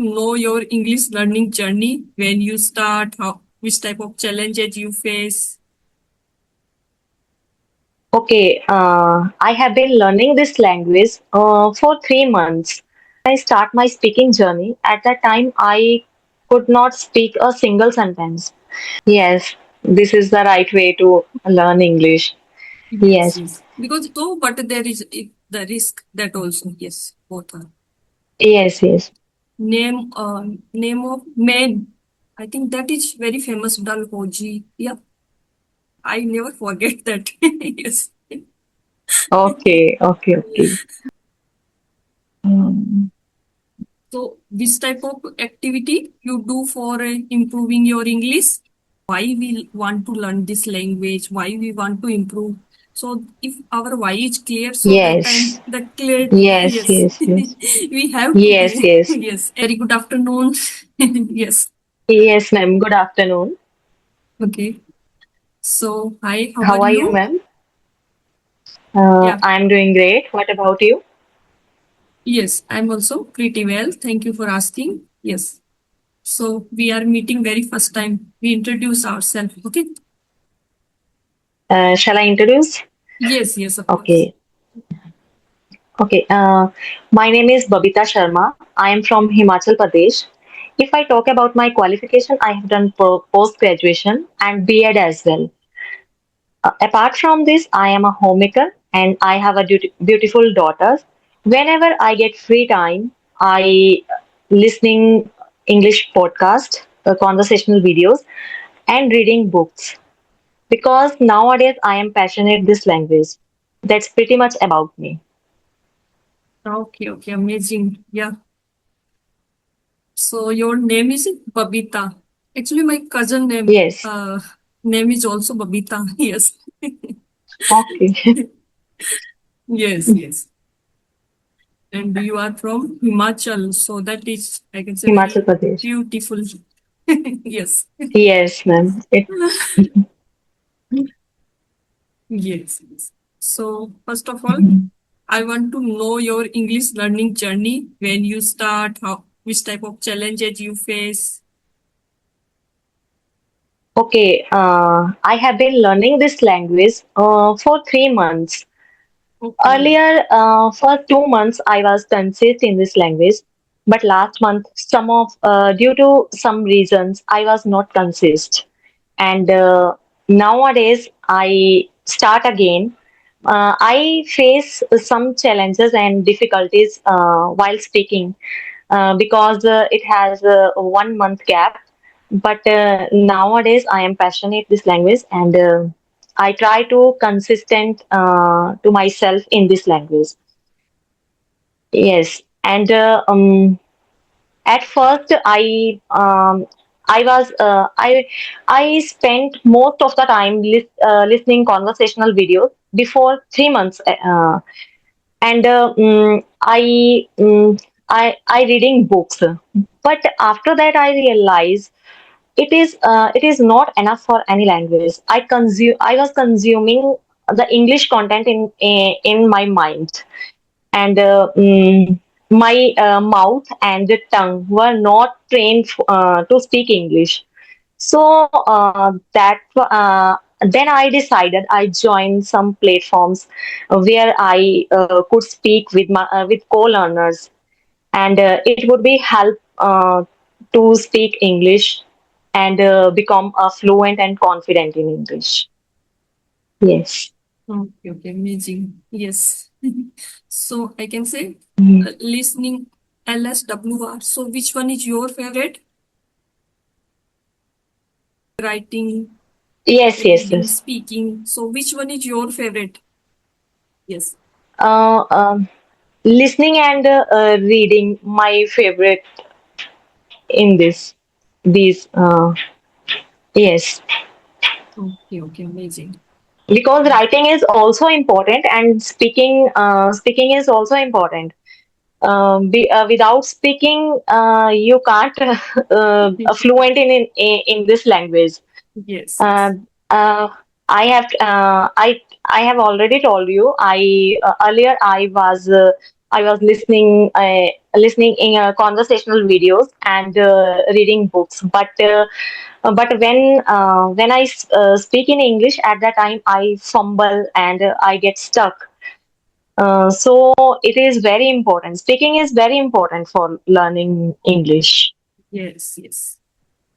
Know your English learning journey, when you start, how which type of challenges you face. Okay, I have been learning this language for 3 months. I start my speaking journey. At that time, I could not speak a single sentence. Yes, this is the right way to learn English. Yes, Yes, yes. Because though, but there is the risk that also. Yes, both are. yes, yes. Name of man. I think that is very famous Dalhousie. Yeah, I never forget that. Yes. Okay, okay, okay. Mm. So, which type of activity you do for improving your English? Why we want to learn this language? Why we want to improve? So, if our why is clear, so that time Yes, the clear, yes, yes, yes, yes. we have to Yes, do. yes. Yes. Very good afternoon. Yes. Yes, ma'am. Good afternoon. Okay. So, hi, how are How are you, you? ma'am? Yeah. I'm doing great. What about you? Yes, I'm also pretty well. Thank you for asking. Yes. So, we are meeting very first time. We introduce ourselves. Okay. Shall I introduce? Yes, yes, of course. Okay. Okay. My name is Babita Sharma. I am from Himachal Pradesh. If I talk about my qualification, I have done post graduation and B.Ed as well. Apart from this, I am a homemaker and I have a beautiful daughter. Whenever I get free time, I listening English podcast, conversational videos, and reading books because nowadays I am passionate this language. That's pretty much about me. Okay, okay, amazing. Yeah. So your name is Babita. Actually, my cousin Yes. name is also Babita. Yes. Okay. Yes, yes. And you are from Himachal, so that is, I can say, Himachal very Pradesh. beautiful. Yes. Yes, ma'am. Yes, yes. So first of all, I want to know your English learning journey, when you start, how which type of challenges you face. Okay. I have been learning this language for 3 months. Okay. Earlier, for 2 months, I was consist in this language, but last month, due to some reasons, I was not consist, and nowadays I start again. I face some challenges and difficulties while speaking because it has a 1 month gap. But nowadays I am passionate this language and I try to consistent to myself in this language. Yes, and at first I spent most of the time listening conversational videos before 3 months and I reading books, but after that I realized it is not enough for any language. I was consuming the English content in my mind, and my mouth and the tongue were not trained to speak English. So that then I decided I joined some platforms where I could speak with co-learners, and it would be help to speak English and become fluent and confident in English. Yes. Okay, okay, amazing. Yes. So I can say Mm. listening LSWR. So which one is your favorite? Writing, Yes, yes, reading, yes. speaking. So which one is your favorite? Yes. Uh, um, Listening and reading my favorite in these yes, Okay, okay, amazing. because writing is also important and speaking is also important. Without speaking, you can't fluent in this language. Yes, Uh, yes. uh, I have I have already told you. I earlier I was I was listening in conversational videos and reading books. But when I speak in English, at that time I fumble and I get stuck. So it is very important. Speaking is very important for learning English. Yes, yes.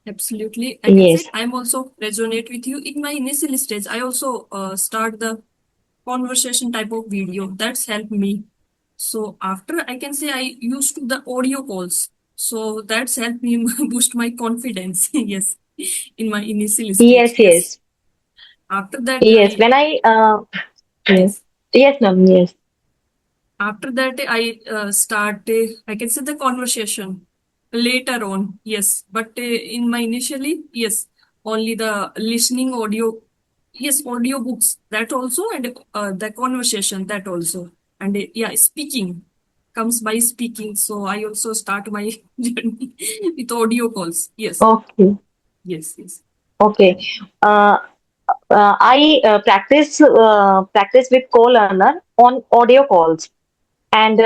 Absolutely. I can say Yes, I'm also resonate with you. In my initial stage, I also start the conversation type of video. That's helped me. So after I can say I used to the audio calls. So that's helped me boost my confidence. Yes. In my initial stage. yes, Yes. yes, After that yes. I When I yes, yes. yes, ma'am, yes, After that I start I can say the conversation later on. Yes. But in my initially, yes, only the listening audio. Yes, audio books that also, and the conversation that also, and yeah, speaking comes by speaking. So I also start my journey with audio calls. Yes, okay, yes, yes, okay. Uh, I practice with co-learner on audio calls, and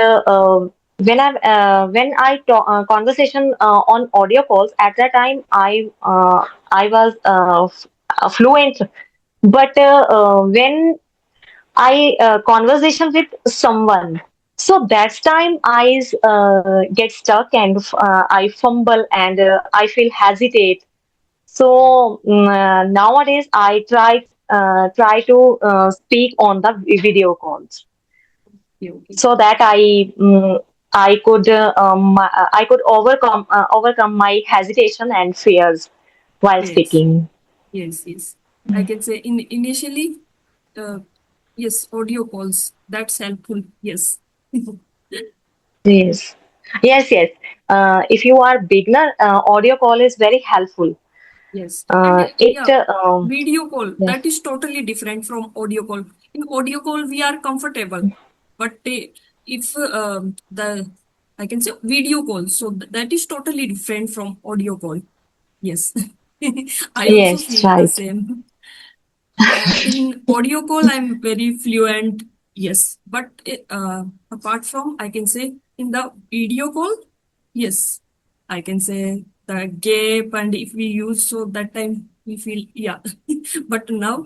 when I talk conversation on audio calls, at that time I was fluent. But when I conversation with someone, so that's time I get stuck and I fumble and I feel hesitate. So nowadays I try to speak on the video calls okay, okay. so that I could overcome my hesitation and fears while Yes, speaking. yes, yes. I can say in initially, uh, yes, audio calls. That's helpful. Yes, Yes, yes, yes. If you are beginner, audio call is very helpful. yes, and It yeah, video call Yes, that is totally different from audio call. In audio call, we are comfortable, but if the I can say video call, so that is totally different from audio call. Yes, I also yes, feel the right. same. In audio call, I'm very fluent. Yes, but apart from, I can say in the video call, yes, I can say the gap, and if we use so that time we feel yeah, but now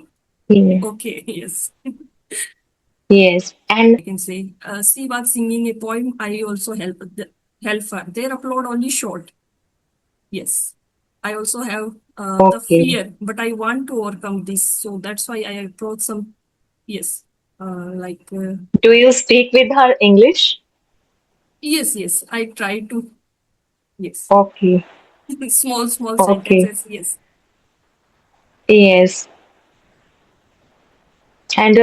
Yeah. okay, yes. Yes, and I can say she was singing a poem. I also help her. They upload only short. Yes. I also have the okay. fear, but I want to overcome this. So that's why I approach some, yes, like, Do you speak with her English? yes, yes, I try to, yes, Okay, small, small okay. sentences, yes, Yes, and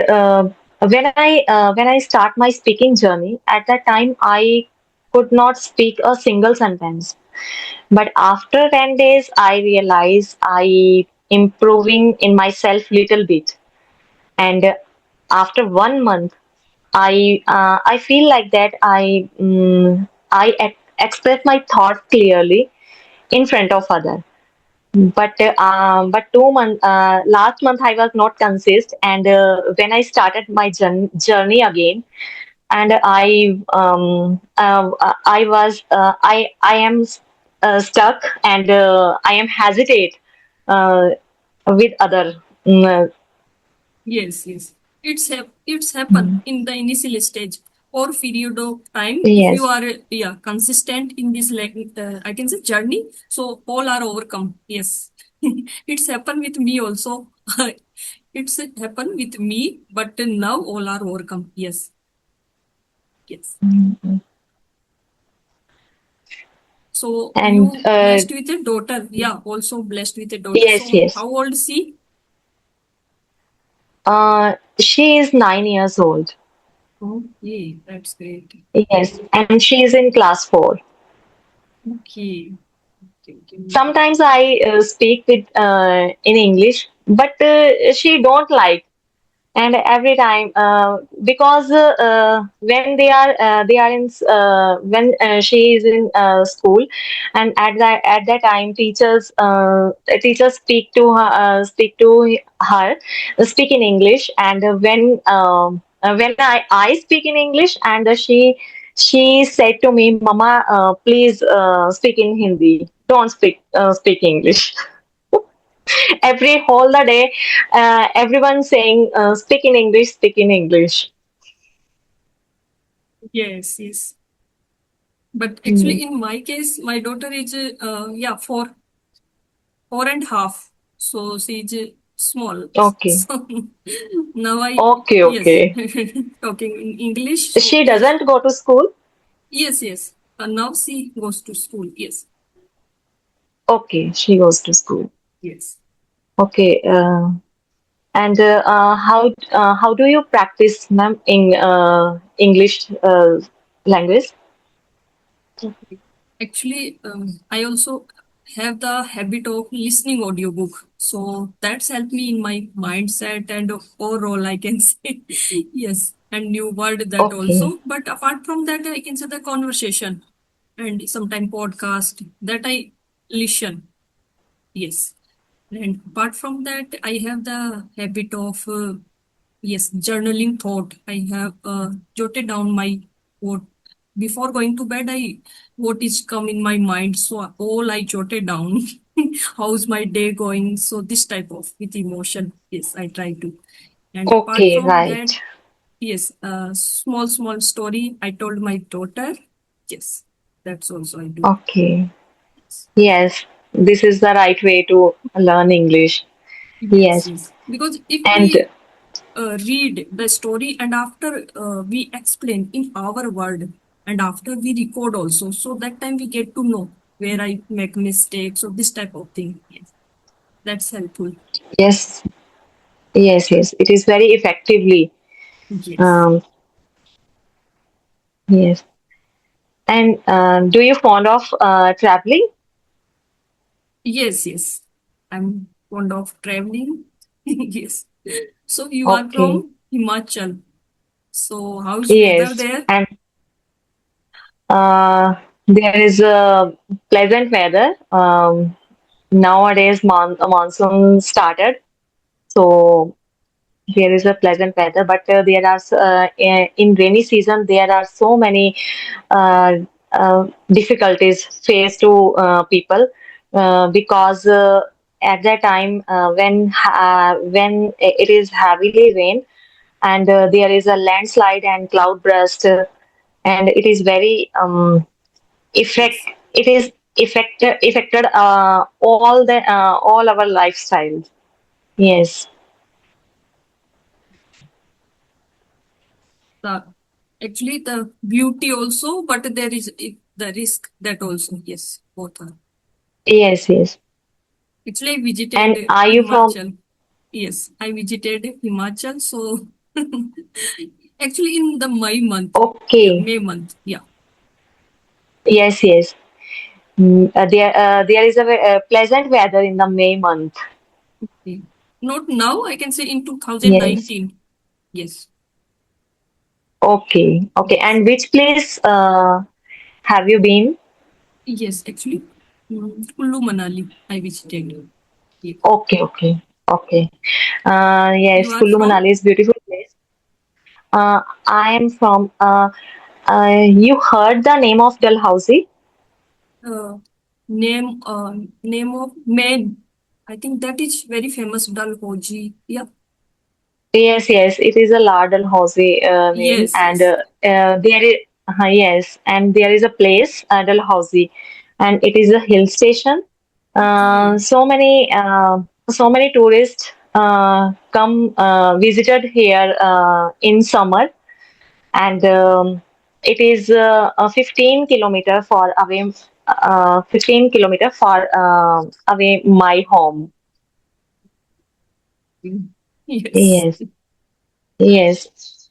when I start my speaking journey, at that time I could not speak a single sentence. But after 10 days, I realized I improving in myself little bit. And after 1 month, I feel like that express my thoughts clearly in front of other. But 2 month last month I was not consist, and when I started my journey again, and I am stuck, and I am hesitate uh, with other. yes, yes. It's happen in the initial stage or period of time. If you Yes, are yeah consistent in this like I can say journey, so all are overcome. Yes, it's happened with me also. It's happened with me, but now all are overcome. Yes, yes. So and you blessed with a daughter. Yeah, also blessed with a daughter. yes, So yes. how old is she? She is 9 years old. Okay, that's great. Yes, and she is in class 4. Okay. Okay, okay. Sometimes I speak with in English, but she don't like. And every time because they are in when she is in school, and at that time teachers speak to her speak in English, and when I speak in English, and she said to me, "Mama, please speak in Hindi. Don't speak English." Every whole the day, everyone saying, "Speak in English, speak in English." Yes, yes. But Mm. actually, in my case, my daughter is yeah, 4.5. So she's small. Okay, So now okay, yes, okay. talking in English. So She doesn't go to school. yes, yes. Now she goes to school. Yes, Okay, she goes to school. yes. Okay, and how do you practice, ma'am, in English language? Okay. Actually, I also have the habit of listening audiobook. So that's helped me in my mindset and overall, I can say. Yes, and new word that Okay, also. But apart from that, I can say the conversation and sometimes podcast that I listen. Yes. And apart from that, I have the habit of yes, journaling thought. I have jotted down my what before going to bed. I what is come in my mind. So all I jotted down. How's my day going? So this type of with emotion. Yes, I try to. And apart okay, from that, right. yes, small story I told my daughter. Yes, that's also I do. Okay, yes, this is the right way to learn English. Yes, Yes, yes. Because if and we read the story and after we explain in our word and after we record also, so that time we get to know where I make mistakes or this type of thing. Yes, that's helpful. yes, yes, yes, it is very effectively. Yes, Um, yes, and do you fond of traveling? yes, yes. I'm fond of traveling. Yes. So you are Okay, from Himachal. So how's weather yes, there? and there is a pleasant weather. Nowadays, monsoon started, so there is a pleasant weather. But there are in rainy season there are so many uh, difficulties faced to people because at that time when it is heavily rain and there is a landslide and cloud burst and it is very effect Yes. it is affected all our lifestyles. Yes, The actually the beauty also, but there is the risk that also. Yes, both are. yes, yes. Actually, I visited And are you from? Himachal. Yes, I visited Himachal. So actually, in the May month, yeah, Okay, May month, yeah. yes, yes. There is a pleasant weather in the May month. Okay. Not now, I can say in Yes. 2019. Yes, Okay. Okay. yes, And which place have you been? yes. Actually, Kullu Manali, I visited. Yes. Okay. Okay. Okay. You Yes, are Kullu from Manali is beautiful place. I am from. You heard the name of Dalhousie? uh, name of man. I think that is very famous Dalhousie. Yeah. Yes, yes. It is a La Dalhousie name, Yes, and yes. there is yes, and there is a place Dalhousie, and it is a hill station. Okay. So many tourists come visited here in summer, and it is a 15 kilometer far away. 15 kilometer far away my home. Yes. Yes, yes.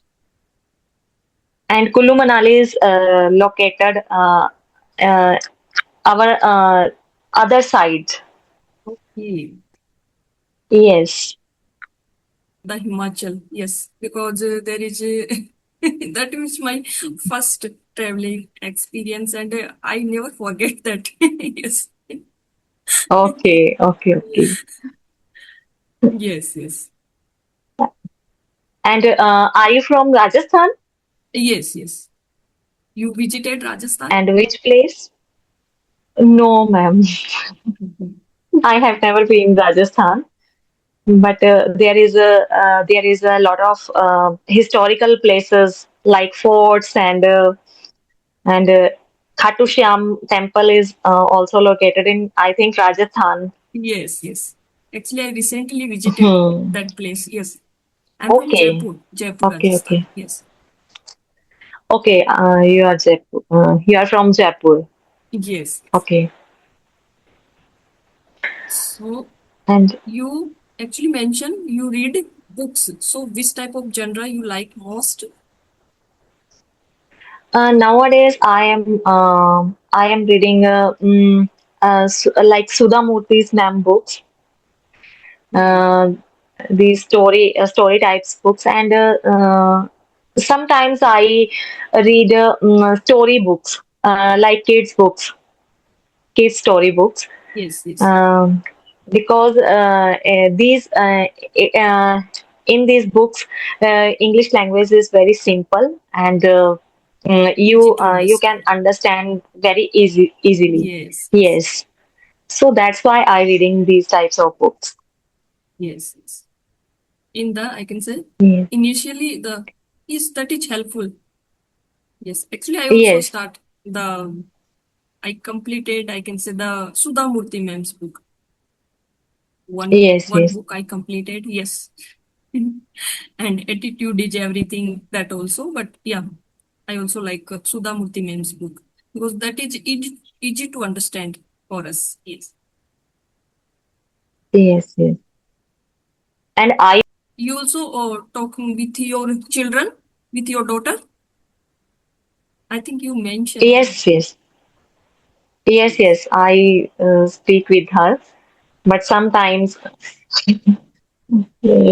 And Kullu Manali is located uh, our other side. Okay. Yes. The Himachal, yes, because there is that was my first traveling experience, and I never forget that. Yes, Okay. Okay. Okay. yes, yes, And are you from Rajasthan? yes, yes, You visited Rajasthan? And which place? No, ma'am. I have never been in Rajasthan, but there is a lot of historical places like forts and Khatu Shyam temple is also located in, I think, Rajasthan. Yes, yes. Actually, I recently visited Hmm. that place. Yes. I'm from Okay, Jaipur, Jaipur, okay, Rajasthan. okay, Yes. okay. You are Jaipur. You are from Jaipur. Yes. Okay, So and you actually mentioned you read books. So which type of genre you like most? nowadays I am reading like Sudha Murthy's ma'am books. Hmm. Uh, these story types books, and sometimes I read story books, like kids story books, Yes, yes. um, because these uh, in these books English language is very simple, and Easy to you can understand. understand very easily. Yes, yes. Yes, so that's why I reading these types of books. Yes, yes. In the, I can say, Yes, initially the is that is helpful. Yes. Actually, I also yes, start the I completed, I can say, the Sudha Murthy ma'am's book. yes, One yes, book I completed, yes. And attitude is everything, that also. But yeah, I also like Sudha Murthy ma'am's book because that is easy to understand for us. Yes. yes, yes. And I You also talking with your children, with your daughter. I think you mentioned. yes, yes, yes, Yes. yes. I speak with her, but sometimes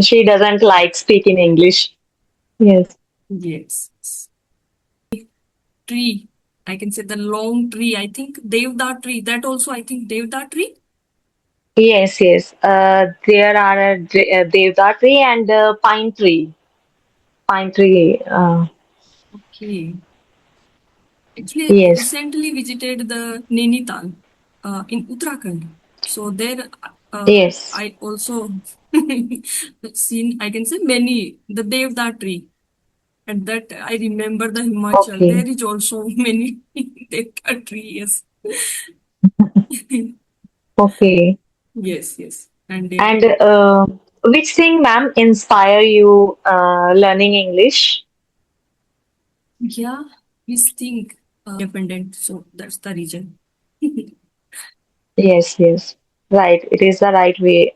she doesn't like speaking English. Yes, Yes. Tree. I can say the long tree. I think Devda tree. That also, I think Devda tree. yes, yes. There are a Devda tree and a pine tree. Pine tree. Okay. Actually, Yes, recently visited the Nainital in Uttarakhand. So there, yes. I also seen, I can say, many, the Devda tree. And that I remember the Himachal. Okay, There is also many Devda trees. okay. Yes, yes. And And which thing, ma'am, inspire you learning English? yeah, we think independent. So that's the reason. Yes, yes. Right. It is the right way.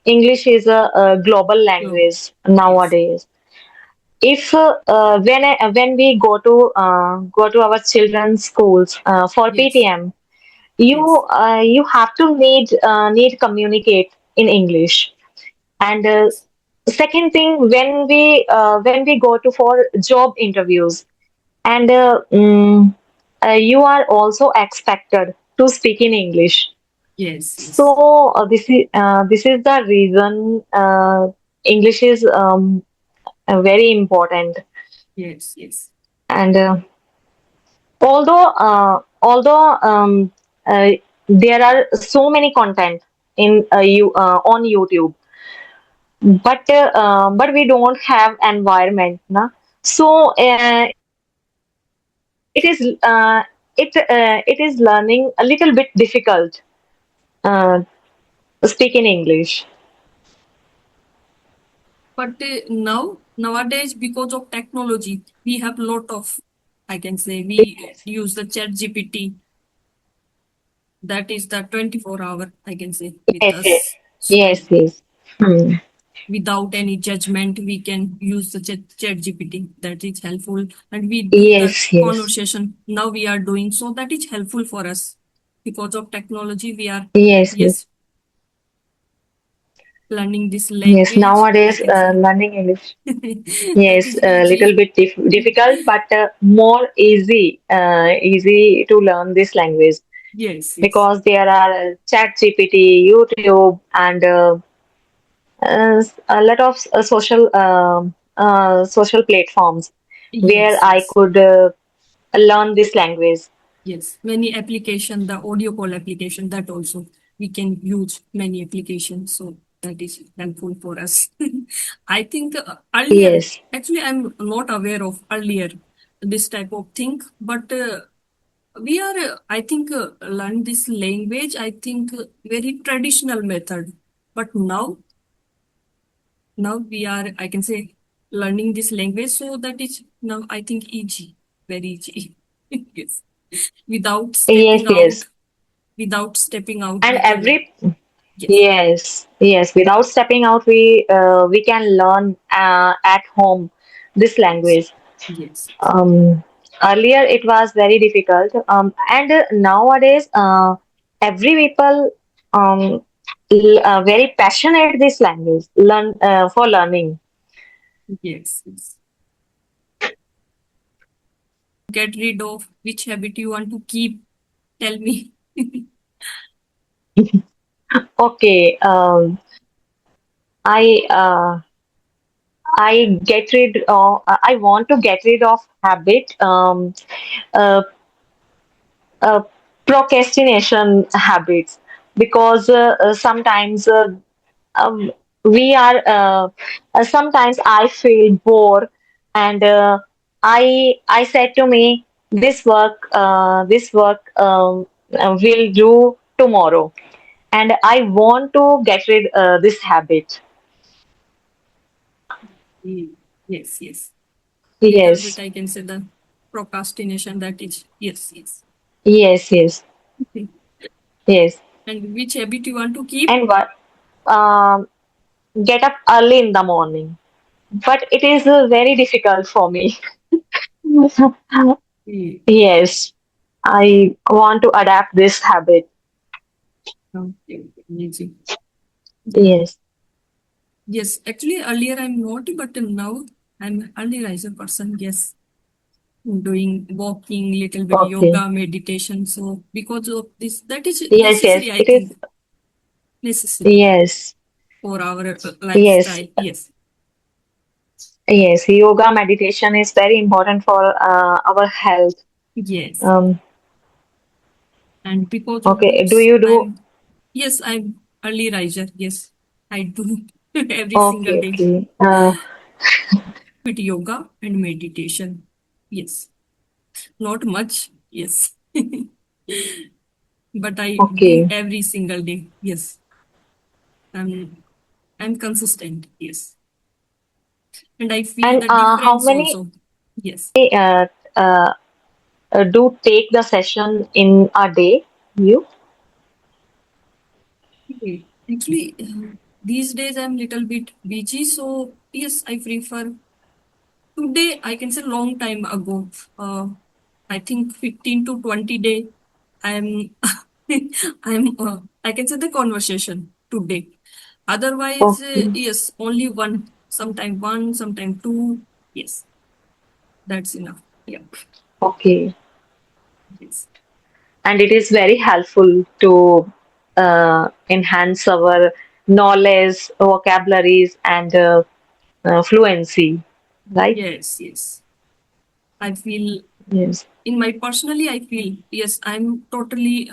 English is a global So, language yes, nowadays. If when we go to our children's schools for yes, PTM, yes, you have to need communicate in English. And yes, second thing, when we go to for job interviews, and you are also expected to speak in English. yes, yes, So this is the reason English is very important. yes, yes, And although uh, there are so many content in you on YouTube, but we don't have environment, na? So it is learning a little bit difficult uh, speak in English. but nowadays, because of technology, we have lot of, I can say, we Yes, use the chat GPT. That is the 24-hour, I can say, with yes, yes, us. yes, So yes. Hmm. without any judgment, we can use the chat GPT. That is helpful. And we do the Yes, yes, conversation. Now we are doing. So that is helpful for us. Because of technology, we are, yes, yes, yes, learning this yes. language, I Nowadays, can say. learning English, That yes, is a little easy. bit difficult, but more easy to learn this language Yes, yes, because there are Chat GPT, YouTube, and a lot of social platforms. where Yes, I yes. could learn this language. Yes, many application, the audio call application, that also we can use many applications. So that is helpful for us. I think earlier, Yes, actually, I'm not aware of earlier this type of thing, but we are, I think, learn this language. I think very traditional method, but now we are, I can say, learning this language. So that is now I think easy, very easy. Yes, without yes, stepping yes. out without stepping out, And we can. every Yes, yes, yes. Without stepping out, we can learn at home this yes, language. yes, Um, Earlier it was very difficult, and nowadays every people very passionate this language learn for learning. yes, yes. Get rid of which habit you want to keep. Tell me. Okay, I I get rid of I want to get rid of habit uh, uh, procrastination habits because sometimes um, we are sometimes I feel bored and I said to me this work will do tomorrow and I want to get rid this habit. Mm. Yes, yes. Little bit, Yes, I can say the procrastination. That is, yes, yes. yes, yes, Okay. yes. And which habit you want to keep? And what um, get up early in the morning, but it is very difficult for me. Mm. Yes, I want to adapt this habit. Okay, okay, amazing. Yeah. Yes. Yes, actually, earlier I'm not, but now I'm early riser person. Yes, doing walking, little bit Okay. yoga, meditation. So because of this, that is Yes, yes. necessary, I It is. think, necessary Yes. for our Yes. lifestyle. Yes, Yes. Yoga meditation is very important for our health. yes. Um, And because of okay. Do books, you do? I'm early riser. Yes, I do every single Okay. day Okay. with yoga and meditation. Yes, not much. Yes, but I do Okay. every single day. Yes, I'm consistent. Yes, and I feel And the how difference many also. Yes. uh, uh, do take the session in a day? You? Okay. Actually, these days I'm little bit busy, so yes, I prefer today. I can say long time ago. I think 15 to 20 day. I'm I can say the conversation today. Otherwise, Okay. yes, only one, sometime two. Yes, that's enough. Yeah. Okay. Yes. And it is very helpful to enhance our knowledge, vocabularies, and fluency, right? Yes. Yes. I feel Yes. in my personally, I feel yes, I'm totally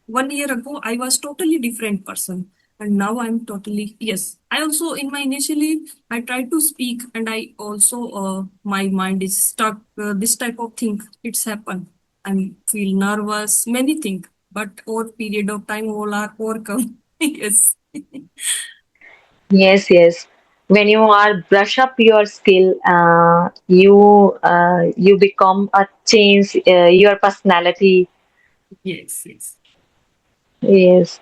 1 year ago I was totally different person, and now I'm totally yes. I also in my initially I tried to speak, and I also my mind is stuck. This type of thing it's happened. I feel nervous, many things, but over period of time all are overcome. Yes, Yes, yes. When you are brush up your skill, you become a change your personality. yes, yes. Yes,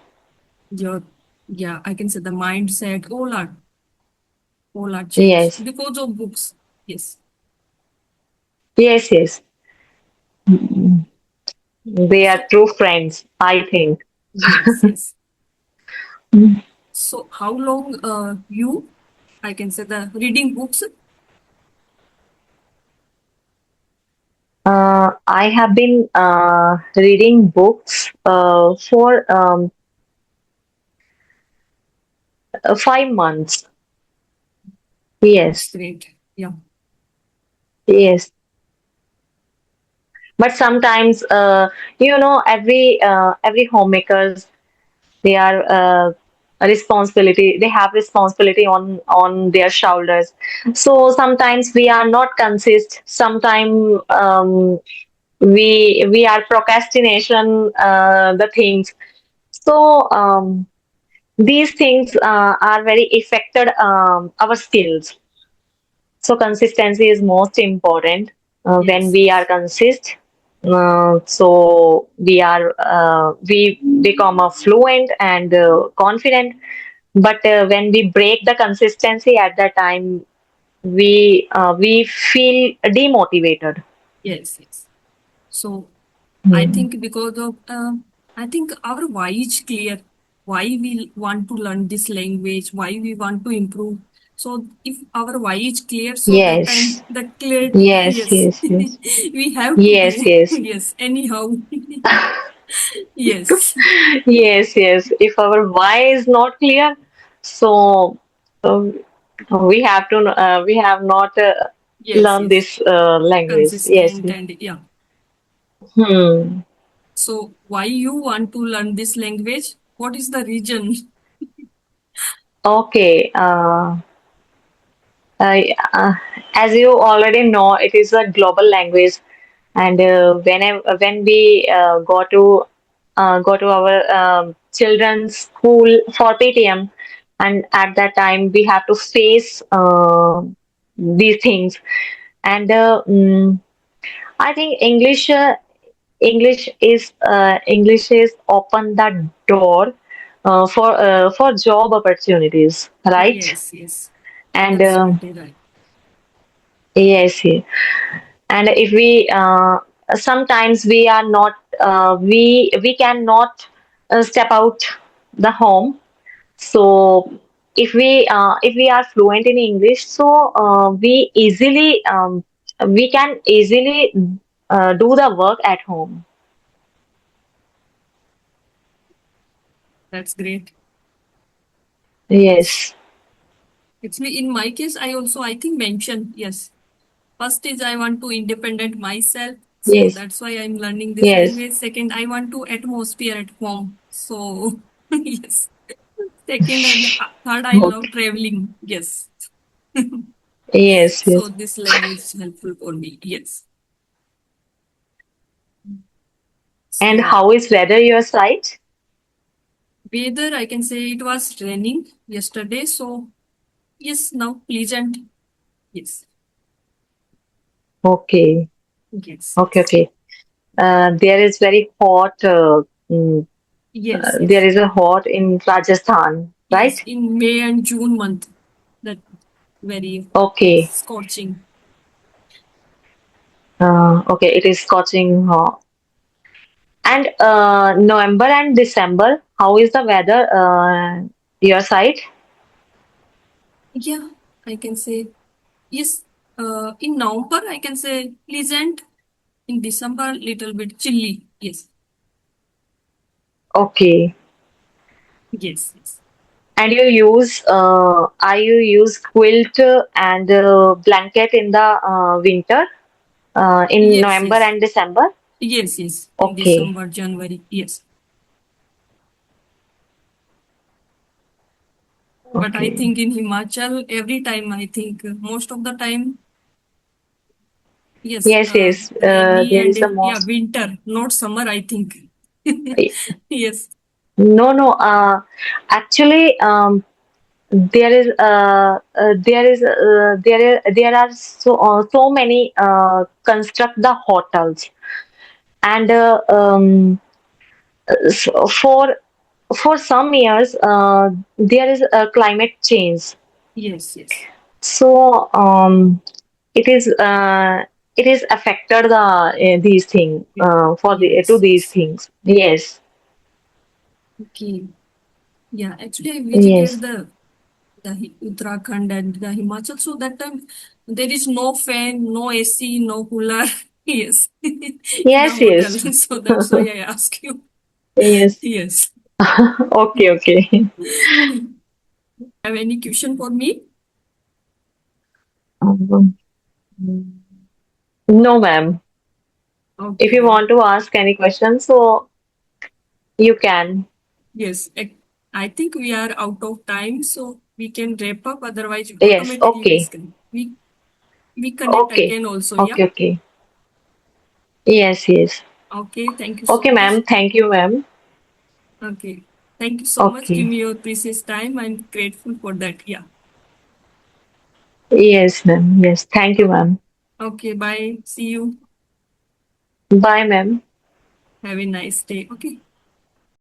Your yeah, I can say the mindset all are changed yes, because of books. Yes, yes, yes. They are so true friends, I think. yes, yes. So how long you, I can say the reading books? I have been reading books for 5 months. That's Yes, great. Yeah. Yes. But sometimes, every homemakers, they are a responsibility. They have responsibility on their shoulders. So sometimes we are not consist. Sometimes we are procrastination the things. So these things are very affected our skills. So consistency is most important when Yes, we are consist. So we become a fluent and confident. But when we break the consistency at that time, we feel demotivated. yes, yes. So I Hmm. think because of I think our why is clear. Why we want to learn this language, why we want to improve. So if our why is clear, so that Yes, time the clear, yes, yes, yes, yes, we have to yes, do. yes. Yes, anyhow. Yes, Yes, yes. If our why is not clear, so um, we have not yes, learned yes. this language. Yes. Consistent and yeah. Hmm. So why you want to learn this language? What is the reason? Okay. Uh, as you already know, it is a global language, and when we go to our children's school for PTM, and at that time we have to face these things, and I think English is open the door for job opportunities, right? Yes, yes. And Absolutely right. yes, yes. And if we sometimes we are not we cannot step out the home. So if we are fluent in English, so we can easily do the work at home. That's great. Yes. Yes, Actually, in my case, I think mentioned, yes. First is I want to independent myself. So yes, that's why I'm learning this yes. language. Second, I want to atmosphere at home. So yes. Second and third, I love Okay. traveling. Yes. Yes, So yes. this language is helpful for me. Yes. And So how is weather your side? weather, I can say it was raining yesterday. So yes, now pleasant. Yes. Okay, Yes. okay, Yes. okay. There is very hot. Yes. There Yes. is a hot in Rajasthan, Yes. right? In May and June month, that very, yes, Okay. scorching. Okay, it is scorching hot. And November and December, how is the weather your side? Yeah, I can say yes. In November, I can say pleasant. In December, little bit chilly. Yes. Okay. Yes. Yes. And are you use quilt and blanket in the winter in Yes. November Yes. and December? Yes. Yes. In Okay. December, January. Yes. But I Okay. think in Himachal, every time, I think most of the time, yes, Yes, yes. rainy There and is a yeah, most. winter, not summer, I think. Yes. No, no. Actually, there are so many construct the hotels, and so for some years there is a climate change. Yes. Yes. So it is affected the these things for the to Yes. these Yes. things. Yes, Okay. Yeah, actually, I yes, visited the Uttarakhand and the Himachal. So that time there is no fan, no AC, no cooler. Yes, in the yes, hotel. yes, So that's why I ask you. yes. Yes. Okay, okay. Have any question for me? Um, No, ma'am. If Okay you then. want to ask any questions, so you can. Yes, I think we are out of time, so we can wrap up. Otherwise, Yes. automatically Okay. disconnect. We connect Okay. again also. Yeah. Okay. Okay. Yes. Yes. Okay. Thank you so Okay, much. ma'am. Thank you, ma'am. Okay. Thank you so much. Give Okay. me your precious time. I'm grateful for that. Yeah. Yes, ma'am. Yes. Thank you, ma'am. Okay. Bye. See you. Bye, ma'am. Have a nice day. Okay.